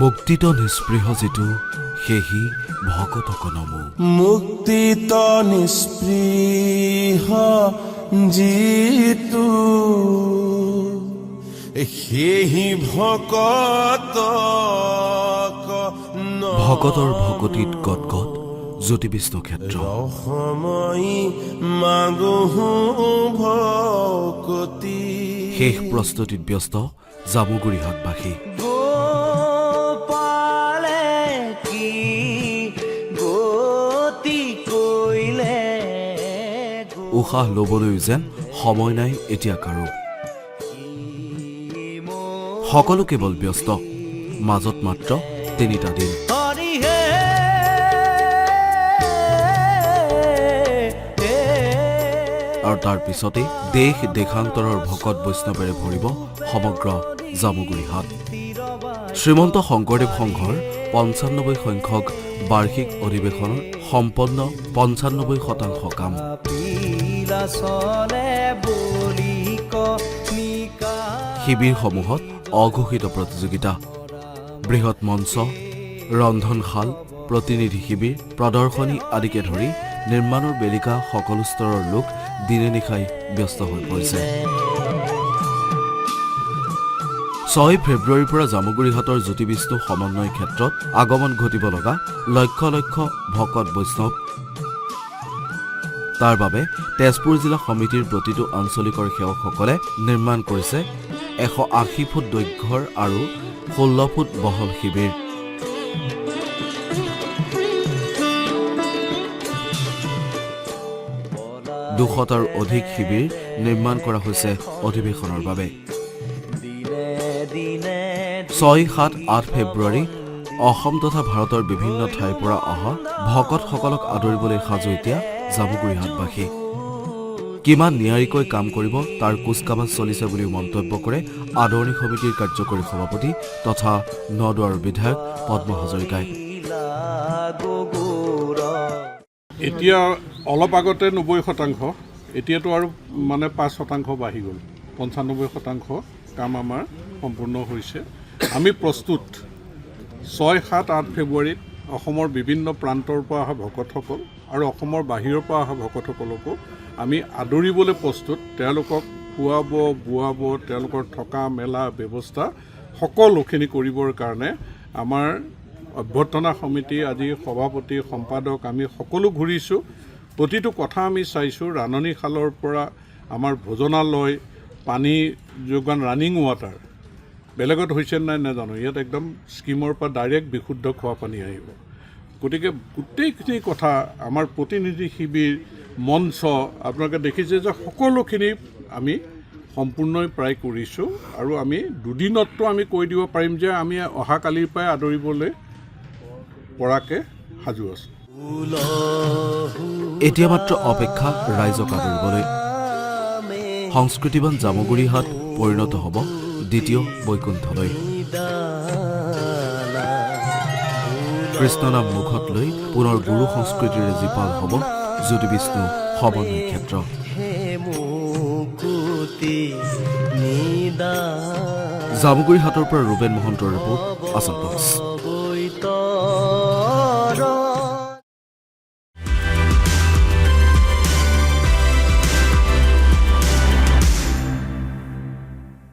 মুক্তিত নিস্পৃহ যিটো সেহি ভকতক নমো মুক্তিত নিস্পৃহ যিটো সেহি ভকতৰ ভকতিত গদগদ জ্যোতি বিষ্ণু ক্ষেত্ৰ সময় মাগহু ভকতি শেষ প্ৰস্তুতিত ব্যস্ত জামুগুৰিহাটবাসী উশাহ ল'বলৈ যেন সময় নাই এতিয়া কাৰো সকলো কেৱল ব্যস্ত মাজত মাত্ৰ তিনিটা দিন আৰু তাৰ পিছতে দেশ দেশান্তৰৰ ভকত বৈষ্ণৱেৰে ভৰিব সমগ্ৰ জামুগুৰিহাট শ্ৰীমন্ত শংকৰদেৱ সংঘৰ ৯৫ সংখ্যক বাৰ্ষিক অধিৱেশনৰ সম্পন্ন ৯৫% কাম শিবিৰসমূহত অঘোষিত প্ৰতিযোগিতা বৃহৎ মঞ্চ ৰন্ধনশাল প্ৰতিনিধি শিবিৰ প্ৰদৰ্শনী আদিকে ধৰি নিৰ্মাণৰ বেলিকা সকলো স্তৰৰ লোক দিনে নিশাই ব্যস্ত হৈ পৰিছে ৬ ফেব্ৰুৱাৰীৰ পৰা জামুগুৰিহাটৰ জ্যোতি বিষ্ণু সমন্বয় ক্ষেত্ৰত আগমন ঘটিব লগা লক্ষ লক্ষ ভকত বৈষ্ণৱ তাৰ বাবে তেজপুৰ জিলা সমিতিৰ প্ৰতিটো আঞ্চলিকৰ সেৱকসকলে নিৰ্মাণ কৰিছে ১৮০ ফুট দৈৰ্ঘ্যৰ আৰু ১৬ ফুট বহল শিবিৰ দুশটাৰ অধিক শিবিৰ নিৰ্মাণ কৰা হৈছে অধিৱেশনৰ বাবে ৬-৭-৮ ফেব্ৰুৱাৰী অসম তথা ভাৰতৰ বিভিন্ন ঠাইৰ পৰা অহা ভকতসকলক আদৰিবলৈ সাজু এতিয়া জামুগুৰিহাটবাসী কিমান নিয়াৰিকৈ কাম কৰিব তাৰ কুচকাৱাজ চলিছে বুলি মন্তব্য কৰে আদৰণি সমিতিৰ কাৰ্যকৰী সভাপতি তথা নদুৱাৰৰ বিধায়ক পদ্ম হাজৰিকাই এতিয়া অলপ আগতে ৯০%, এতিয়াতো আৰু মানে ৫% বাঢ়ি গ'ল ৯৫% কাম আমাৰ সম্পূৰ্ণ হৈছে আমি প্ৰস্তুত ৬-৭-৮ ফেব্ৰুৱাৰীত অসমৰ বিভিন্ন প্ৰান্তৰ পৰা অহা ভকতসকল আৰু অসমৰ বাহিৰৰ পৰা অহা ভকতসকলকো আমি আদৰিবলৈ প্ৰস্তুত তেওঁলোকক খুৱাব বোৱাব তেওঁলোকৰ থকা মেলা ব্যৱস্থা সকলোখিনি কৰিবৰ কাৰণে আমাৰ অভ্যৰ্থনা সমিতি আজি সভাপতি সম্পাদক আমি সকলো ঘূৰিছোঁ প্ৰতিটো কথা আমি চাইছোঁ ৰাণনীশালৰ পৰা আমাৰ ভোজনালয় পানী যোগান ৰানিং ৱাটাৰ বেলেগত হৈছে নাই নাজানো ইয়াত একদম স্কিমৰ পৰা ডাইৰেক্ট বিশুদ্ধ খোৱা পানী আহিব গতিকে গোটেইখিনি কথা আমাৰ প্ৰতিনিধি শিবিৰ মঞ্চ আপোনালোকে দেখিছে যে সকলোখিনি আমি সম্পূৰ্ণই প্ৰায় কৰিছোঁ আৰু আমি দুদিনততো আমি কৈ দিব পাৰিম যে আমি অহাকালিৰ পৰাই আদৰিবলৈ পৰাকে সাজু আছোঁ এতিয়া মাত্ৰ অপেক্ষা ৰাইজক আদৰিবলৈ সংস্কৃতিবান জামুগুৰিহাট পৰিণত হ'ব দ্বিতীয় বৈকুণ্ঠলৈ কৃষ্ণ নাম মুখত লৈ পুনৰ গুৰু সংস্কৃতিৰে জীপাল হ'ব জ্যোতি বিষ্ণু সমন্বয় ক্ষেত্ৰ জামুগুৰিহাটৰ পৰা ৰুবেন মহন্তৰ ৰিপৰ্ট আছাম টাইমছ।